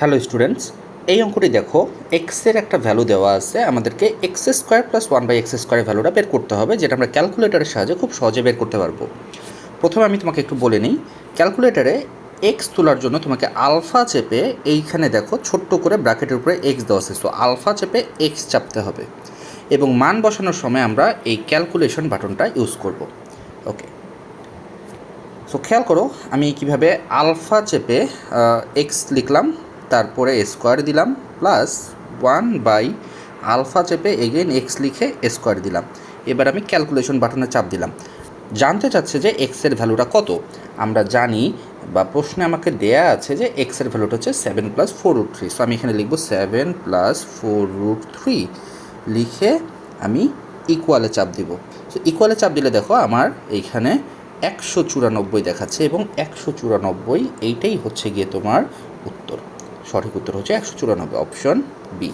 Hello students, এই অঙ্কটি দেখো এক্সের একটা ভ্যালু দেওয়া আছে, আমাদেরকে x square plus one by x স্কোয়ারের ভ্যালুটা বের করতে হবে, যেটা আমরা ক্যালকুলেটারের সাহায্যে খুব সহজে বের করতে পারবো। প্রথমে আমি তোমাকে একটু বলে নিই, ক্যালকুলেটারে এক্স তোলার জন্য তোমাকে আলফা চেপে এইখানে দেখো ছোট্ট করে ব্র্যাকেটের উপরে এক্স দেওয়া আছে, সো আলফা চেপে এক্স চাপতে হবে এবং মান বসানোর সময় আমরা এই ক্যালকুলেশন বাটনটা ইউজ করব। ওকে, সো খেয়াল করো আমি কীভাবে আলফা চেপে এক্স লিখলাম, তারপরে স্কোয়ার দিলাম প্লাস ওয়ান বাই আলফা চেপে এগেইন এক্স লিখে স্কোয়ার দিলাম। এবার আমি ক্যালকুলেশন বাটনে চাপ দিলাম। জানতে চাচ্ছে যে এক্সের ভ্যালুটা কত। আমরা জানি বা প্রশ্নে আমাকে দেয়া আছে যে এক্সের ভ্যালুটা হচ্ছে 7+4√3। সো আমি এখানে লিখব 7+4√3 লিখে আমি ইকুয়ালে চাপ দিব। সো ইকুয়ালে চাপ দিলে দেখো আমার এইখানে 194 দেখাচ্ছে এবং 194 এইটাই হচ্ছে গিয়ে তোমার উত্তর। সঠিক উত্তর হচ্ছে 194, অপশন বি।